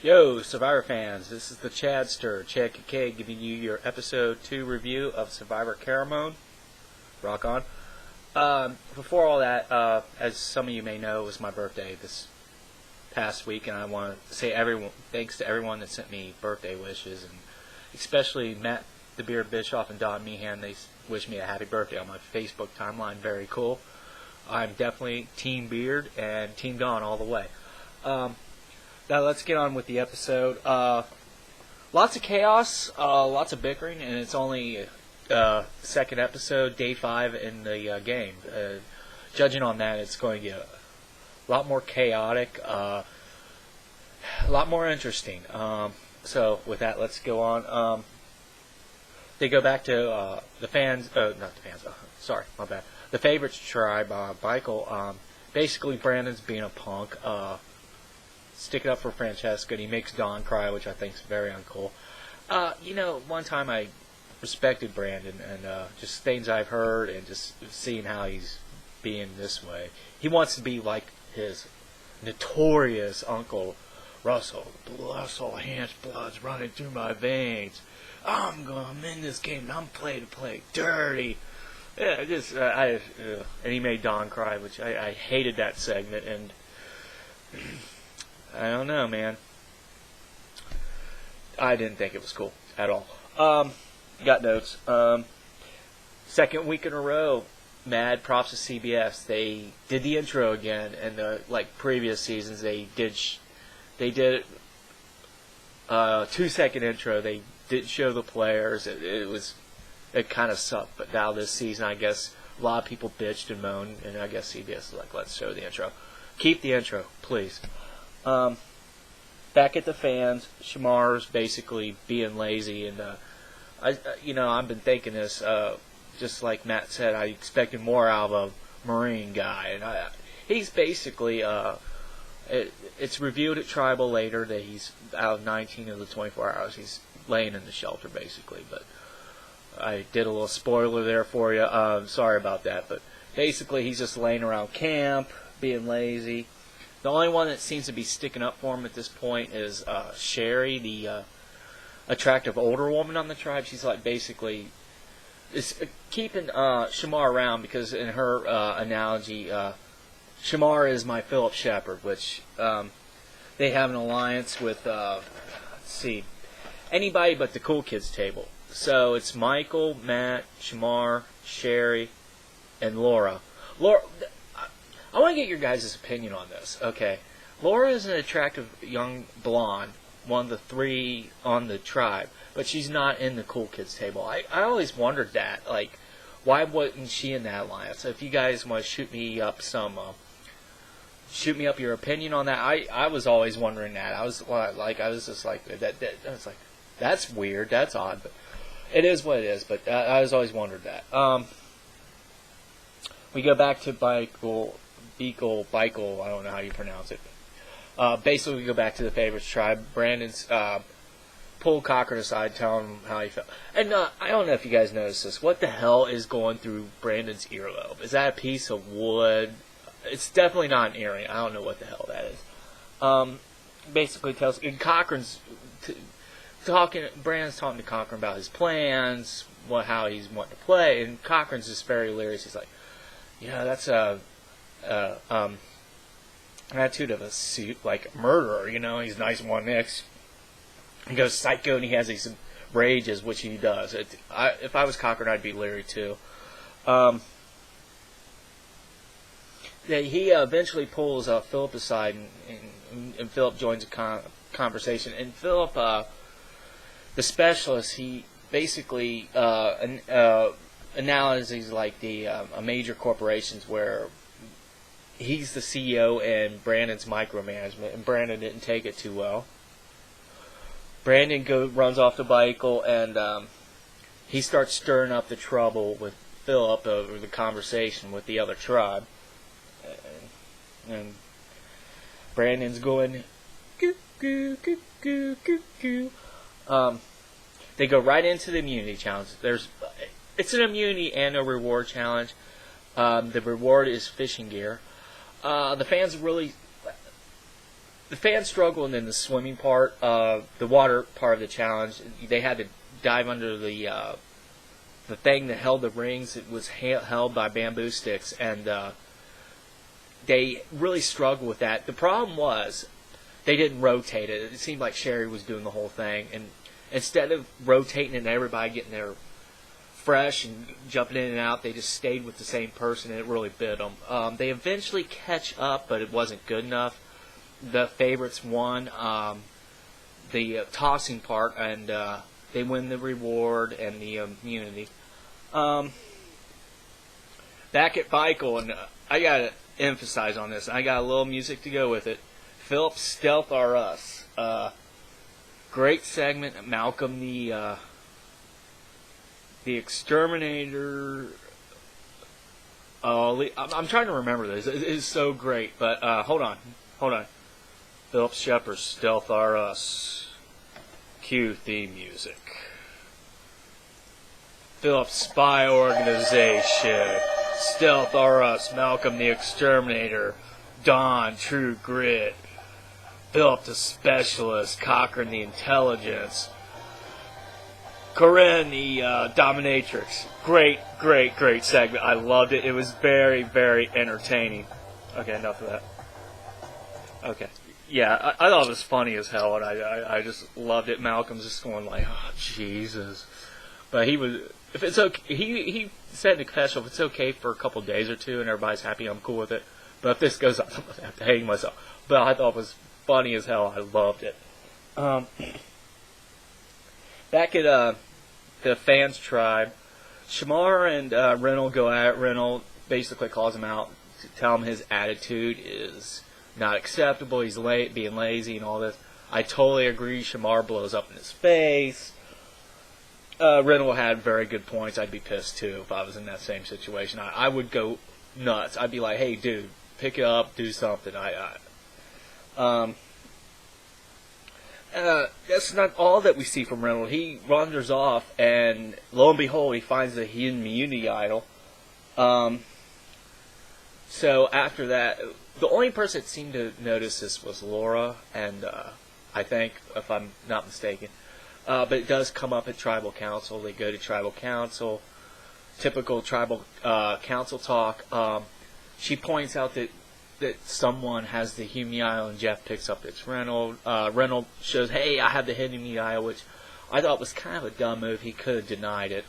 Yo, Survivor fans, this is the Chadster, Chad Kincaid, giving you your episode 2 review of Survivor Caramoan. Rock on. Before all that, as some of you may know, it was my birthday this past week, and I want to say thanks to everyone that sent me birthday wishes, and especially Matt the Beard Bischoff and Don Meehan. They wished me a happy birthday on my Facebook timeline. Very cool. I'm definitely Team Beard and Team Don all the way. Now let's get on with the episode. Lots of chaos, lots of bickering, and it's only second episode, day 5 in the game. Judging on that, it's going to get a lot more chaotic, a lot more interesting. So with that, let's go on. They go back to the fans, not the fans, sorry, my bad. The favorites tribe, Michael. Basically, Brandon's being a punk. Stick it up for Francesca, and he makes Dawn cry, which I think is very uncool. One time I respected Brandon, and just things I've heard, and just seeing how he's being this way. He wants to be like his notorious uncle, Russell. Russell Hans blood's running through my veins. I'm in this game, and I'm play to play dirty. Yeah, and he made Dawn cry, which I hated that segment, and I don't know, man. I didn't think it was cool at all. Got notes. Second week in a row, mad props to CBS. They did the intro again, and like previous seasons, they did 2-second intro. They didn't show the players. It kind of sucked. But now this season, I guess a lot of people bitched and moaned, and I guess CBS is like, let's show the intro. Keep the intro, please. Back at the fans, Shamar's basically being lazy, and I've been thinking this. Just like Matt said, I expected more out of a Marine guy, and he's basically. It's revealed at Tribal later that he's out of 19 of the 24 hours. He's laying in the shelter, basically. But I did a little spoiler there for you. Sorry about that, but basically he's just laying around camp, being lazy. The only one that seems to be sticking up for him at this point is Sherry, the attractive older woman on the tribe. She's like basically keeping Shamar around because in her analogy, Shamar is my Philip Shepard, which they have an alliance with, let's see, anybody but the cool kids table. So it's Michael, Matt, Shamar, Sherry, and Laura. I want to get your guys' opinion on this. Okay, Laura is an attractive young blonde, one of the 3 on the tribe, but she's not in the cool kids table. I always wondered that. Like, why wasn't she in that alliance? So if you guys want to shoot me up your opinion on that. I was always wondering that. I was just like that. I was like, that's weird. That's odd, but it is what it is. But I was always wondered that. We go back to Beagle, I don't know how you pronounce it. Basically, we go back to the favorites tribe. Brandon's pulled Cochran aside, telling him how he felt. And I don't know if you guys noticed this. What the hell is going through Brandon's earlobe? Is that a piece of wood? It's definitely not an earring. I don't know what the hell that is. Basically tells... And Cochran's Brandon's talking to Cochran about his plans, how he's wanting to play, and Cochran's just very lyric. He's like, that's a... attitude of a murderer, he's nice one next. He goes psycho and he has these rages, which he does. If I was Cochran, I'd be leery too. He eventually pulls Philip aside, and Philip joins a conversation. And Philip, the specialist, he basically analyzes like the major corporations where he's the CEO and Brandon's micromanagement, and Brandon didn't take it too well. Brandon runs off to Michael, and he starts stirring up the trouble with Philip over the conversation with the other tribe. And Brandon's going, goo, goo, goo, goo, goo, goo. They go right into the immunity challenge. It's an immunity and a reward challenge. The reward is fishing gear. The fans really the fans struggled in the swimming part, the water part of the challenge. They had to dive under the thing that held the rings. It was held by bamboo sticks, and they really struggled with that. The problem was they didn't rotate it. It seemed like Sherry was doing the whole thing, and instead of rotating and everybody getting there fresh and jumping in and out, they just stayed with the same person, and it really bit them. They eventually catch up, but it wasn't good enough. The favorites won the tossing part, and they win the reward and the immunity. Back at Michael, and I got to emphasize on this. I got a little music to go with it. Philip's Stealth R Us. Great segment. Malcolm the Exterminator. I'm trying to remember this. It is so great. But hold on. Philip Shepard's Stealth R Us. Cue theme music. Philip's Spy Organization. Stealth R Us. Malcolm the Exterminator. Dawn True Grit. Philip the Specialist. Cochrane the Intelligence. Corinne the Dominatrix. Great segment. I loved it. It was very, very entertaining. Okay, enough of that. Okay. Yeah, I thought it was funny as hell, and I just loved it. Malcolm's just going like, oh, Jesus. But he was, if it's okay, he said in the confessional, if it's okay for a couple days or two and everybody's happy, I'm cool with it. But if this goes on, I'm going to have to hang myself. But I thought it was funny as hell. I loved it. Back at the fans tribe, Shamar and Reynolds go at it. Reynolds basically calls him out to tell him his attitude is not acceptable. He's being lazy and all this. I totally agree. Shamar blows up in his face. Reynolds had very good points. I'd be pissed too if I was in that same situation. I would go nuts. I'd be like, hey, dude, pick it up, do something. That's not all that we see from Reynolds. He wanders off, and lo and behold, he finds a hidden immunity idol. So after that, the only person that seemed to notice this was Laura, and I think, if I'm not mistaken. But it does come up at Tribal Council. They go to Tribal Council. Typical Tribal Council talk. She points out that someone has the Hume Isle, and Jeff picks up its Reynolds. Reynolds shows, hey, I have the hidden Isle, which I thought was kind of a dumb move. He could have denied it.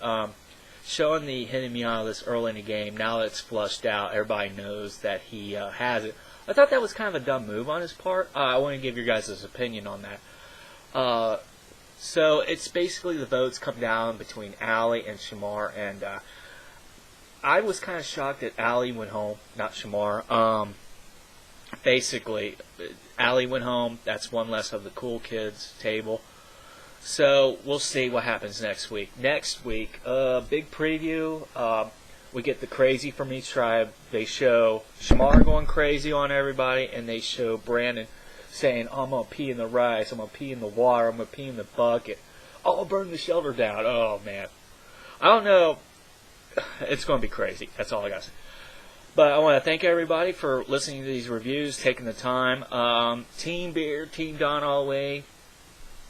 Showing the hidden Isle this early in the game, now that it's flushed out, everybody knows that he has it. I thought that was kind of a dumb move on his part. I want to give your guys' opinion on that. So it's basically the votes come down between Allie and Shamar, and I was kind of shocked that Allie went home, not Shamar. Basically, Allie went home. That's one less of the cool kids table. So we'll see what happens next week. Next week, big preview. We get the crazy from each tribe. They show Shamar going crazy on everybody, and they show Brandon saying, I'm going to pee in the rice, I'm going to pee in the water, I'm going to pee in the bucket. I'll burn the shelter down. Oh, man. I don't know. It's going to be crazy. That's all I got to say. But I want to thank everybody for listening to these reviews, taking the time. Team Beer, Team Don all the way.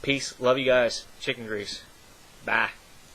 Peace. Love you guys. Chicken grease. Bye.